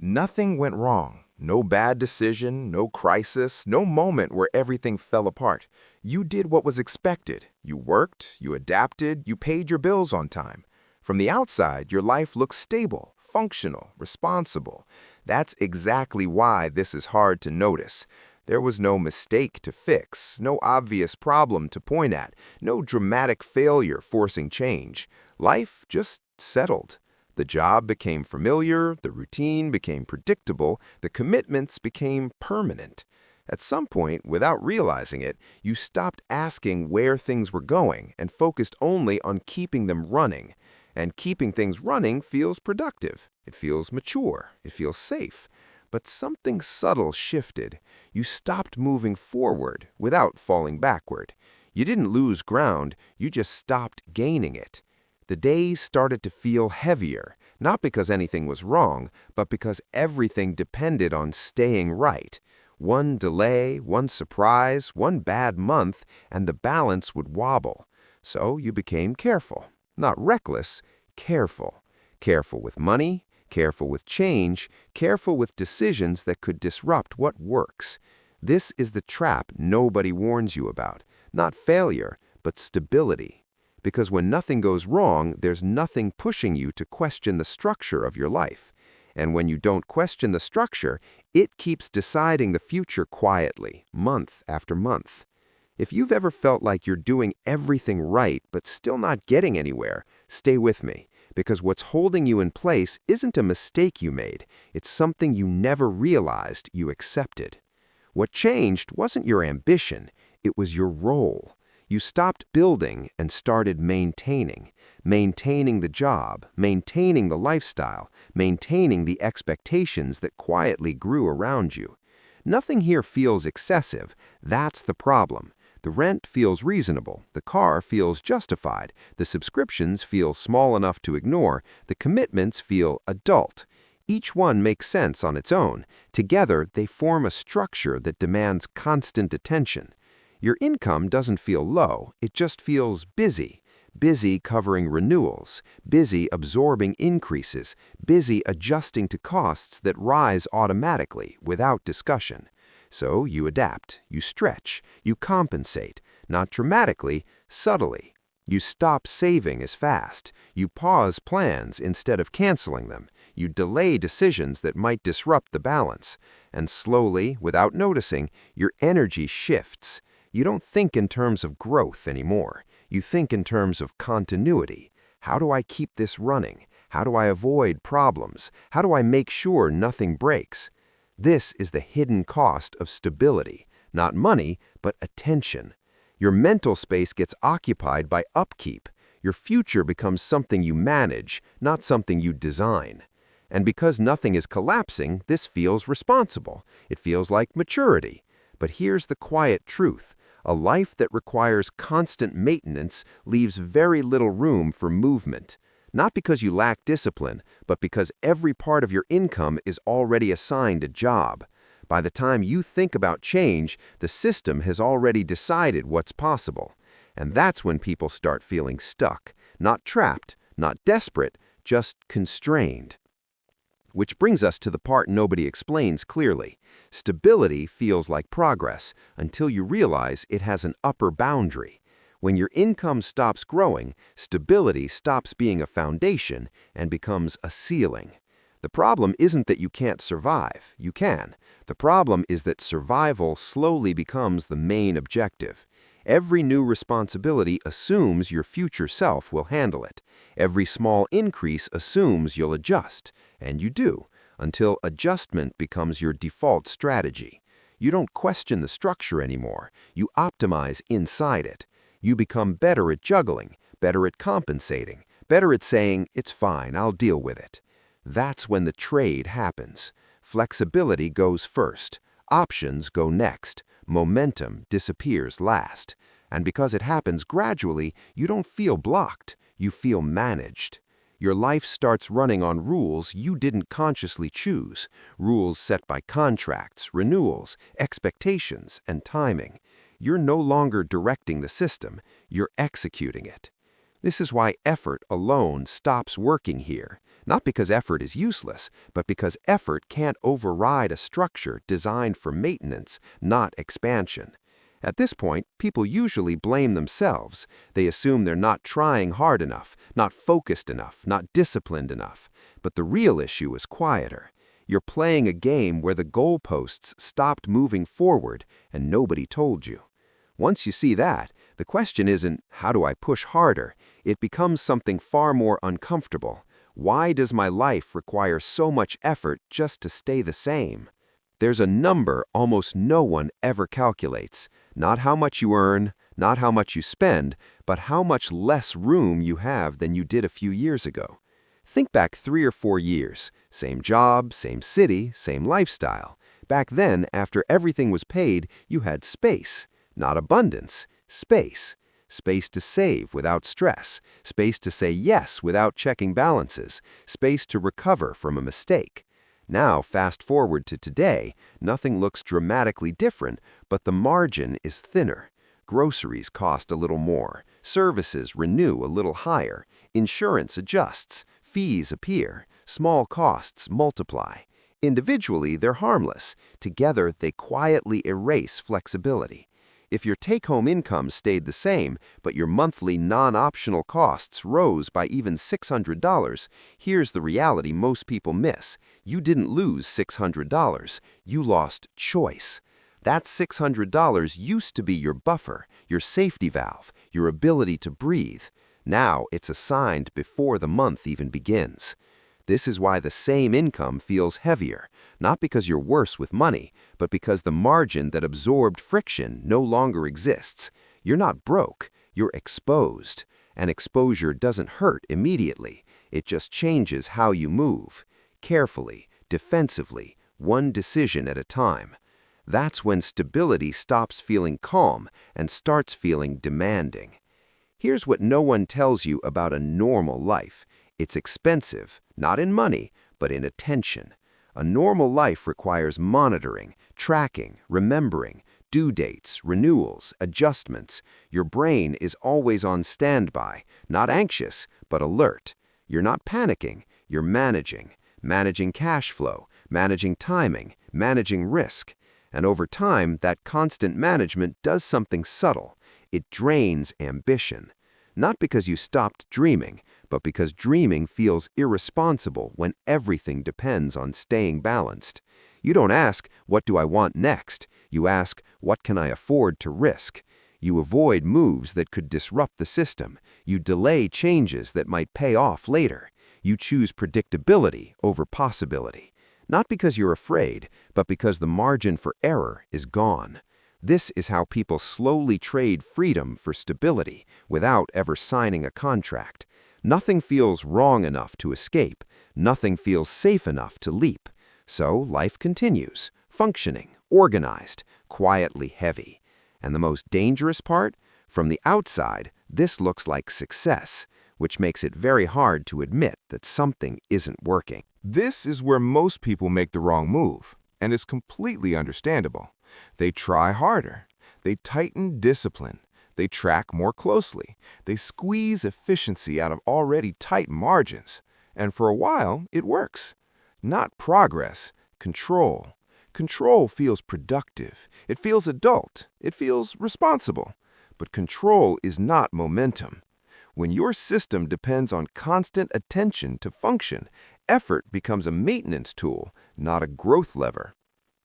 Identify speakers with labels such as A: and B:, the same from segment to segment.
A: Nothing went wrong. No bad decision, no crisis, no moment where everything fell apart. You did what was expected. You worked, you adapted, you paid your bills on time. From the outside, your life looks stable, functional, responsible. That's exactly why this is hard to notice. There was no mistake to fix, no obvious problem to point at, no dramatic failure forcing change. Life just settled. The job became familiar, the routine became predictable, the commitments became permanent. At some point, without realizing it, you stopped asking where things were going and focused only on keeping them running. And keeping things running feels productive. It feels mature. It feels safe. But something subtle shifted. You stopped moving forward without falling backward. You didn't lose ground, you just stopped gaining it. The days started to feel heavier, not because anything was wrong, but because everything depended on staying right. One delay, one surprise, one bad month, and the balance would wobble. So you became careful. Not reckless, careful. Careful with money, careful with change, careful with decisions that could disrupt what works. This is the trap nobody warns you about. Not failure, but stability. Because when nothing goes wrong, there's nothing pushing you to question the structure of your life. And when you don't question the structure, it keeps deciding the future quietly, month after month. If you've ever felt like you're doing everything right but still not getting anywhere, stay with me, because what's holding you in place isn't a mistake you made, it's something you never realized you accepted. What changed wasn't your ambition, it was your role. You stopped building and started maintaining. Maintaining the job, maintaining the lifestyle, maintaining the expectations that quietly grew around you. Nothing here feels excessive, that's the problem. The rent feels reasonable, the car feels justified, the subscriptions feel small enough to ignore, the commitments feel adult. Each one makes sense on its own. Together, they form a structure that demands constant attention. Your income doesn't feel low, it just feels busy. Busy covering renewals, busy absorbing increases, busy adjusting to costs that rise automatically without discussion. So you adapt, you stretch, you compensate, not dramatically, subtly. You stop saving as fast, you pause plans instead of canceling them, you delay decisions that might disrupt the balance, and slowly, without noticing, your energy shifts. You don't think in terms of growth anymore. You think in terms of continuity. How do I keep this running? How do I avoid problems? How do I make sure nothing breaks? This is the hidden cost of stability. Not money, but attention. Your mental space gets occupied by upkeep. Your future becomes something you manage, not something you design. And because nothing is collapsing, this feels responsible. It feels like maturity. But here's the quiet truth. A life that requires constant maintenance leaves very little room for movement. Not because you lack discipline, but because every part of your income is already assigned a job. By the time you think about change, the system has already decided what's possible. And that's when people start feeling stuck. Not trapped, not desperate, just constrained. Which brings us to the part nobody explains clearly. Stability feels like progress until you realize it has an upper boundary. When your income stops growing, stability stops being a foundation and becomes a ceiling. The problem isn't that you can't survive. You can. The problem is that survival slowly becomes the main objective. Every new responsibility assumes your future self will handle it. Every small increase assumes you'll adjust. And you do, until adjustment becomes your default strategy. You don't question the structure anymore. You optimize inside it. You become better at juggling, better at compensating, better at saying, "It's fine, I'll deal with it." That's when the trade happens. Flexibility goes first. Options go next. Momentum disappears last. And because it happens gradually, you don't feel blocked. You feel managed. Your life starts running on rules you didn't consciously choose, rules set by contracts, renewals, expectations, and timing. You're no longer directing the system, you're executing it.
B: This is why effort alone stops working here. Not because effort is useless, but because effort can't override a structure designed for maintenance, not expansion. At this point, people usually blame themselves. They assume they're not trying hard enough, not focused enough, not disciplined enough. But the real issue is quieter. You're playing a game where the goalposts stopped moving forward and nobody told you. Once you see that, the question isn't, how do I push harder? It becomes something far more uncomfortable. Why does my life require so much effort just to stay the same? There's a number almost no one ever calculates. Not how much you earn, not how much you spend, but how much less room you have than you did a few years ago. Think back 3 or 4 years. Same job, same city, same lifestyle. Back then, after everything was paid, you had space. Not abundance, space. Space to save without stress. Space to say yes without checking balances. Space to recover from a mistake. Now, fast forward to today, nothing looks dramatically different, but the margin is thinner. Groceries cost a little more. Services renew a little higher. Insurance adjusts. Fees appear. Small costs multiply. Individually, they're harmless. Together, they quietly erase flexibility. If your take-home income stayed the same, but your monthly non-optional costs rose by even $600, here's the reality most people miss. You didn't lose $600. You lost choice. That $600 used to be your buffer, your safety valve, your ability to breathe. Now it's assigned before the month even begins. This is why the same income feels heavier, not because you're worse with money, but because the margin that absorbed friction no longer exists. You're not broke, you're exposed. And exposure doesn't hurt immediately. It just changes how you move. Carefully, defensively, one decision at a time. That's when stability stops feeling calm and starts feeling demanding. Here's what no one tells you about a normal life. It's expensive, not in money, but in attention. A normal life requires monitoring, tracking, remembering, due dates, renewals, adjustments. Your brain is always on standby, not anxious, but alert. You're not panicking, you're managing. Managing cash flow, managing timing, managing risk. And over time, that constant management does something subtle. It drains ambition. Not because you stopped dreaming, but because dreaming feels irresponsible when everything depends on staying balanced. You don't ask, what do I want next? You ask, what can I afford to risk? You avoid moves that could disrupt the system. You delay changes that might pay off later. You choose predictability over possibility. Not because you're afraid, but because the margin for error is gone. This is how people slowly trade freedom for stability without ever signing a contract. Nothing feels wrong enough to escape. Nothing feels safe enough to leap. So life continues, functioning, organized, quietly heavy. And the most dangerous part? From the outside, this looks like success, which makes it very hard to admit that something isn't working.
A: This is where most people make the wrong move, and it's completely understandable. They try harder. They tighten discipline. They track more closely. They squeeze efficiency out of already tight margins. And for a while, it works. Not progress, control. Control feels productive. It feels adult. It feels responsible. But control is not momentum. When your system depends on constant attention to function, effort becomes a maintenance tool, not a growth lever.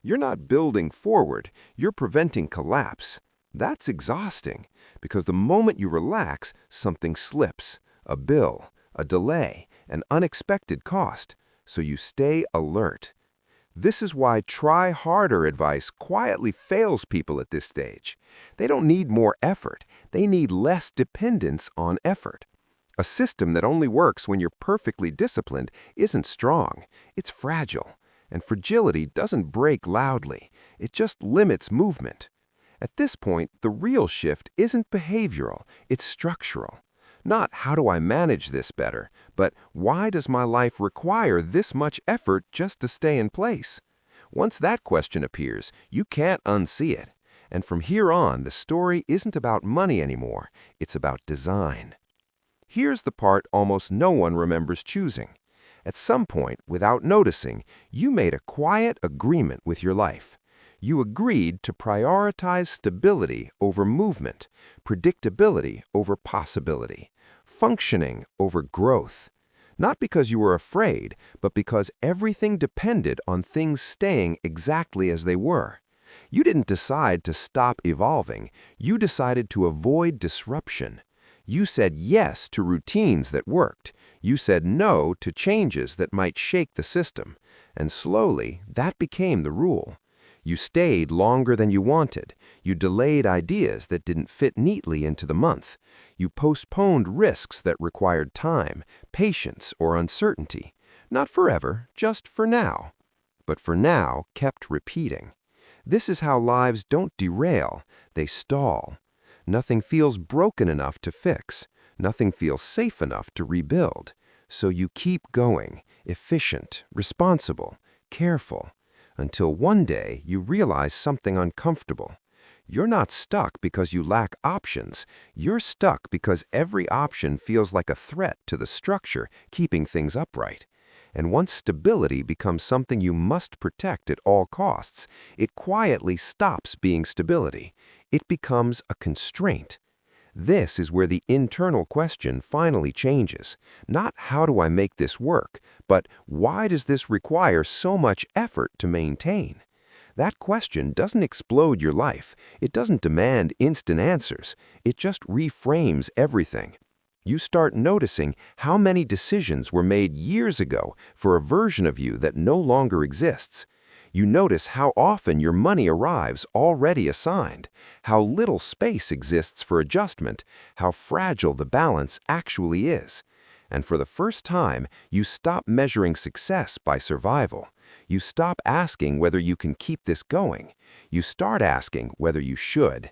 A: You're not building forward, you're preventing collapse. That's exhausting, because the moment you relax, something slips. A bill, a delay, an unexpected cost. So you stay alert. This is why try harder advice quietly fails people at this stage. They don't need more effort, they need less dependence on effort. A system that only works when you're perfectly disciplined isn't strong, it's fragile. And fragility doesn't break loudly, it just limits movement. At this point, the real shift isn't behavioral, it's structural. Not how do I manage this better, but why does my life require this much effort just to stay in place? Once that question appears, you can't unsee it. And from here on, the story isn't about money anymore, it's about design.
B: Here's the part almost no one remembers choosing. At some point, without noticing, you made a quiet agreement with your life. You agreed to prioritize stability over movement, predictability over possibility, functioning over growth. Not because you were afraid, but because everything depended on things staying exactly as they were. You didn't decide to stop evolving, you decided to avoid disruption. You said yes to routines that worked. You said no to changes that might shake the system. And slowly, that became the rule. You stayed longer than you wanted. You delayed ideas that didn't fit neatly into the month. You postponed risks that required time, patience, or uncertainty. Not forever, just for now. But for now kept repeating. This is how lives don't derail, they stall. Nothing feels broken enough to fix. Nothing feels safe enough to rebuild. So you keep going, efficient, responsible, careful, until one day you realize something uncomfortable. You're not stuck because you lack options. You're stuck because every option feels like a threat to the structure keeping things upright. And once stability becomes something you must protect at all costs, it quietly stops being stability. It becomes a constraint. This is where the internal question finally changes. Not how do I make this work, but why does this require so much effort to maintain? That question doesn't explode your life. It doesn't demand instant answers. It just reframes everything. You start noticing how many decisions were made years ago for a version of you that no longer exists. You notice how often your money arrives already assigned, how little space exists for adjustment, how fragile the balance actually is. And for the first time, you stop measuring success by survival. You stop asking whether you can keep this going. You start asking whether you should.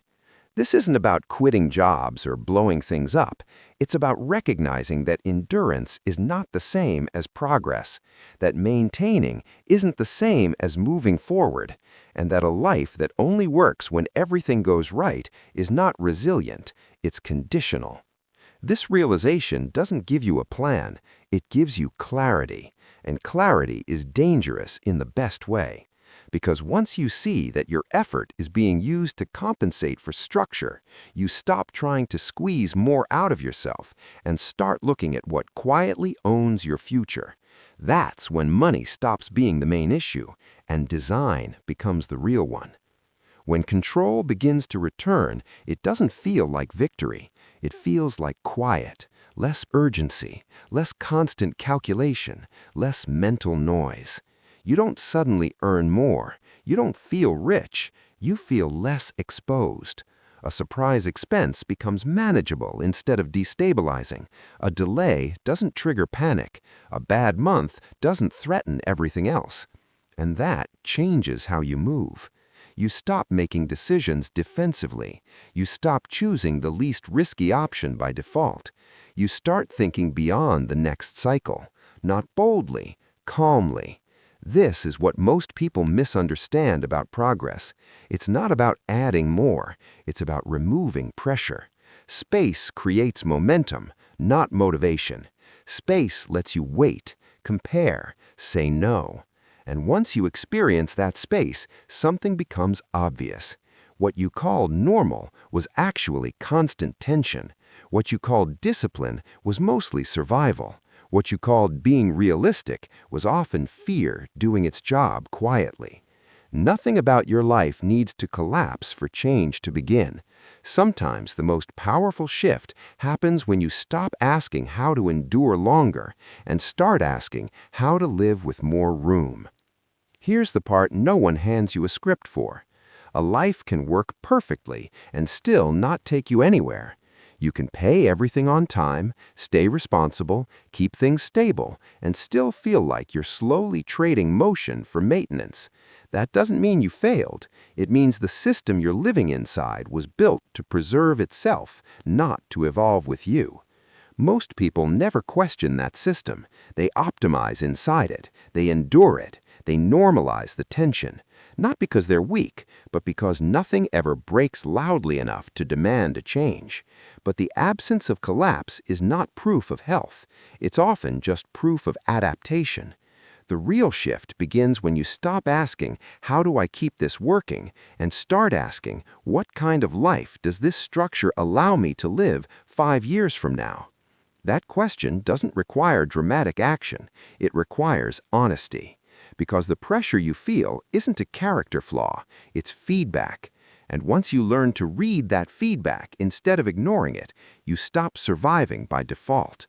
B: This isn't about quitting jobs or blowing things up. It's about recognizing that endurance is not the same as progress, that maintaining isn't the same as moving forward, and that a life that only works when everything goes right is not resilient, it's conditional. This realization doesn't give you a plan, it gives you clarity, and clarity is dangerous in the best way. Because once you see that your effort is being used to compensate for structure, you stop trying to squeeze more out of yourself and start looking at what quietly owns your future. That's when money stops being the main issue and design becomes the real one. When control begins to return, it doesn't feel like victory. It feels like quiet, less urgency, less constant calculation, less mental noise. You don't suddenly earn more. You don't feel rich. You feel less exposed. A surprise expense becomes manageable instead of destabilizing. A delay doesn't trigger panic. A bad month doesn't threaten everything else. And that changes how you move. You stop making decisions defensively. You stop choosing the least risky option by default. You start thinking beyond the next cycle, not boldly, calmly. This is what most people misunderstand about progress. It's not about adding more, it's about removing pressure. Space creates momentum, not motivation. Space lets you wait, compare, say no. And once you experience that space, something becomes obvious. What you called normal was actually constant tension. What you called discipline was mostly survival. What you called being realistic was often fear doing its job quietly. Nothing about your life needs to collapse for change to begin. Sometimes the most powerful shift happens when you stop asking how to endure longer and start asking how to live with more room. Here's the part no one hands you a script for. A life can work perfectly and still not take you anywhere. You can pay everything on time, stay responsible, keep things stable, and still feel like you're slowly trading motion for maintenance. That doesn't mean you failed. It means the system you're living inside was built to preserve itself, not to evolve with you. Most people never question that system. They optimize inside it. They endure it. They normalize the tension, not because they're weak, but because nothing ever breaks loudly enough to demand a change. But the absence of collapse is not proof of health. It's often just proof of adaptation. The real shift begins when you stop asking, "How do I keep this working?" and start asking, "What kind of life does this structure allow me to live 5 years from now?" That question doesn't require dramatic action. It requires honesty. Because the pressure you feel isn't a character flaw, it's feedback. And once you learn to read that feedback instead of ignoring it, you stop surviving by default.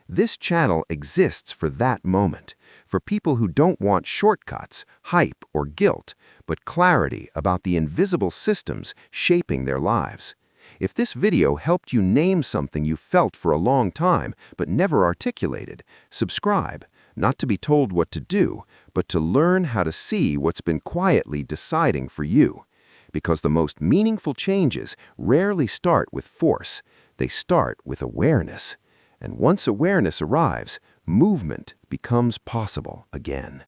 B: This channel exists for that moment, for people who don't want shortcuts, hype, or guilt, but clarity about the invisible systems shaping their lives. If this video helped you name something you felt for a long time but never articulated, subscribe, not to be told what to do, but to learn how to see what's been quietly deciding for you. Because the most meaningful changes rarely start with force, they start with awareness. And once awareness arrives, movement becomes possible again.